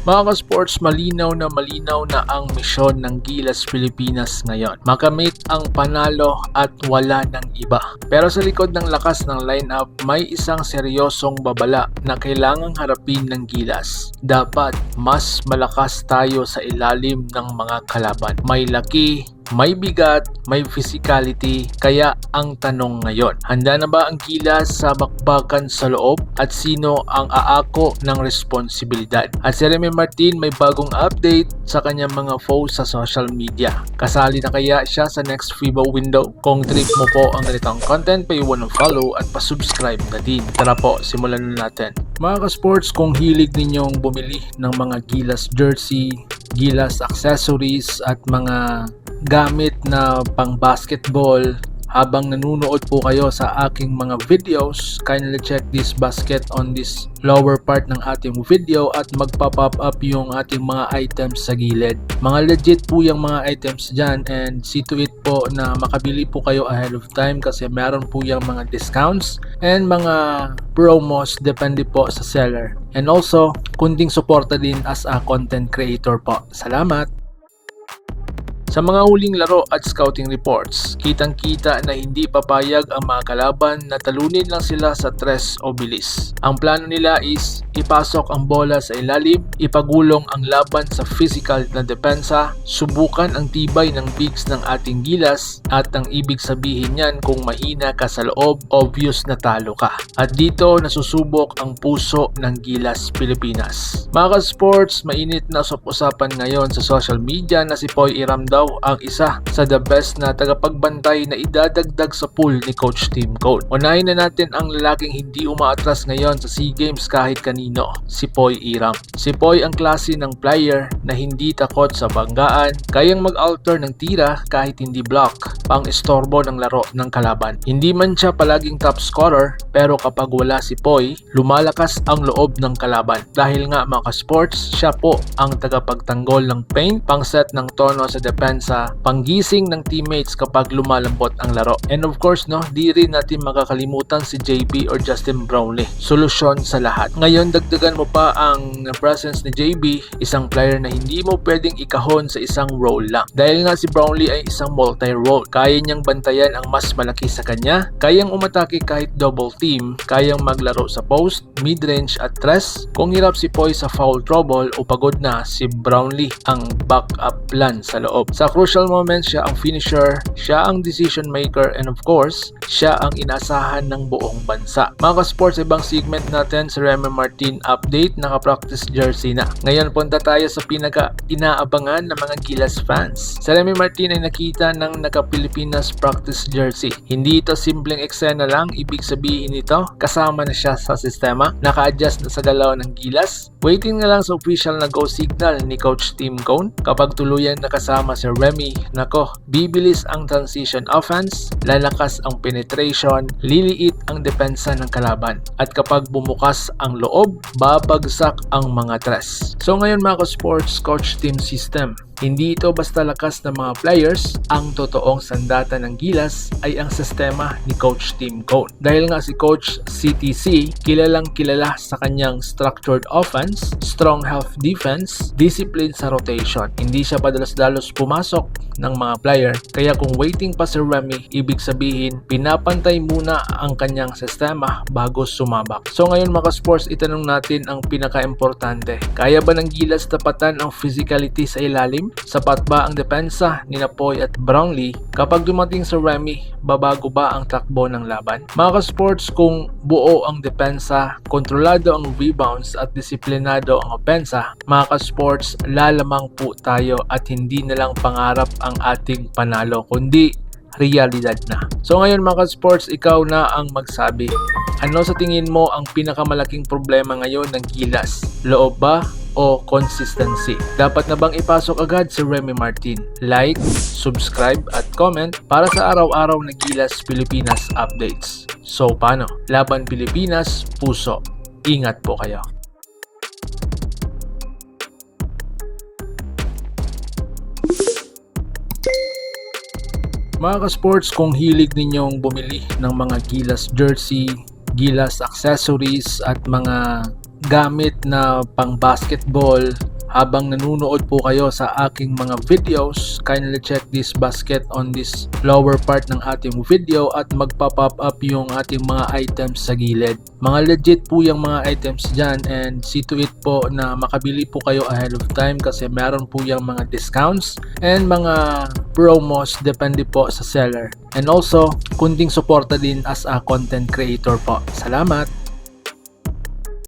Mga ka-sports, malinaw na ang misyon ng Gilas Pilipinas ngayon. Makamit ang panalo at wala ng iba. Pero sa likod ng lakas ng lineup, may isang seryosong babala na kailangang harapin ng Gilas. Dapat mas malakas tayo sa ilalim ng mga kalaban. May laki, may bigat, may physicality, kaya ang tanong ngayon, handa na ba ang Gilas sa bakbakan sa loob at sino ang aako ng responsibilidad? At si Remy Martin may bagong update sa kanyang mga posts sa social media. Kasali na kaya siya sa next FIBA window? Kung trip mo po ang ganitong content, paiwan ng follow at pasubscribe na din. Tara po, simulan na natin. Mga ka-sports, kung hilig ninyong bumili ng mga Gilas jersey, Gilas accessories at mga gamit na pang basketball habang nanonood po kayo sa aking mga videos, kindly check this basket on this lower part ng ating video at magpa-pop up yung ating mga items sa gilid. Mga legit po yung mga items dyan, and see to it po na makabili po kayo ahead of time kasi meron po yung mga discounts and mga promos depende po sa seller. And also, kunting suporta din as a content creator po. Salamat! Sa mga huling laro at scouting reports, kitang-kita na hindi papayag ang mga kalaban na talunin lang sila sa tres o bilis. Ang plano nila is ipasok ang bola sa ilalim, ipagulong ang laban sa physical na depensa, subukan ang tibay ng bigs ng ating Gilas, at ang ibig sabihin niyan kung mahina ka sa loob, obvious na talo ka. At dito nasusubok ang puso ng Gilas Pilipinas. Mga ka-sports, mainit na usap-usapan ngayon sa social media na si Poy Iram ang isa sa the best na tagapagbantay na idadagdag sa pool ni Coach Tim Cone. Unahin na natin ang lalaking hindi umaatras ngayon sa SEA Games kahit kanino, si Poy Iram. Si Poy ang klase ng player na hindi takot sa banggaan, kayang mag-alter ng tira kahit hindi block, pang istorbo ng laro ng kalaban. Hindi man siya palaging top scorer, pero kapag wala si Poy, lumalakas ang loob ng kalaban. Dahil nga mga ka-sports, siya po ang tagapagtanggol ng paint, pang set ng tono sa depensa, panggising ng teammates kapag lumalambot ang laro. And of course, di rin natin makakalimutan si JB or Justin Brownlee. Solusyon sa lahat. Ngayon, dagdagan mo pa ang presence ni JB, isang player na hindi mo pwedeng ikahon sa isang role lang. Dahil nga si Brownlee ay isang multi-role. Kaya niyang bantayan ang mas malaki sa kanya, kayang umatake kahit double team, kayang maglaro sa post, mid-range at tres. Kung hirap si Poy sa foul trouble o pagod na, si Brownlee ang backup plan sa loob. Sa crucial moments, siya ang finisher, siya ang decision maker, and of course, siya ang inasahan ng buong bansa. Mga ka-sports, ibang segment natin sa Remy Martin update, naka-practice jersey na. Ngayon, punta tayo sa pinaka-inaabangan ng mga Gilas fans. Sa Remy Martin ay nakita ng naka-Pilipinas practice jersey. Hindi ito simpleng eksena lang, ibig sabihin nito, kasama na siya sa sistema, naka-adjust na sa galaw ng Gilas. Waiting na lang sa official na go signal ni Coach Tim Cone. Kapag tuluyan nakasama si Remy, nako, bibilis ang transition offense, lalakas ang penetration, liliit ang depensa ng kalaban. At kapag bumukas ang loob, babagsak ang mga tres. So ngayon mga ka-sports, Coach Team System. Hindi ito basta lakas ng mga players, ang totoong sandata ng Gilas ay ang sistema ni Coach Tim Cone. Dahil nga si Coach CTC, kilalang kilala sa kanyang structured offense, strong half defense, discipline sa rotation. Hindi siya padalos-dalos pumasok ng mga player, kaya kung waiting pa si Remy, ibig sabihin pinapantay muna ang kanyang sistema bago sumabak. So ngayon mga sports, itanong natin ang pinaka-importante. Kaya ba ng Gilas tapatan ang physicality sa ilalim? Sapat ba ang depensa ni Poy at Brownlee? Kapag dumating sa Remy, babago ba ang takbo ng laban? Mga ka-sports, kung buo ang depensa, kontrolado ang rebounds at disiplinado ang opensa, mga ka-sports, lalamang po tayo at hindi na lang pangarap ang ating panalo, kundi realidad na. So ngayon mga ka-sports, ikaw na ang magsabi. Ano sa tingin mo ang pinakamalaking problema ngayon ng Gilas? Loob ba o consistency? Dapat na bang ipasok agad si Remy Martin? Like, subscribe at comment para sa araw-araw na Gilas Pilipinas updates. So paano? Laban Pilipinas, puso. Ingat po kayo. Mga ka-sports, kung hilig ninyong bumili ng mga Gilas jersey, Gilas accessories at mga gamit na pang basketball, habang nanonood po kayo sa aking mga videos, kindly check this basket on this lower part ng ating video at magpa-pop up yung ating mga items sa gilid. Mga legit po yung mga items dyan, and see to it po na makabili po kayo ahead of time kasi meron po yung mga discounts and mga promos depende po sa seller. And also, kunting suporta din as a content creator po. Salamat!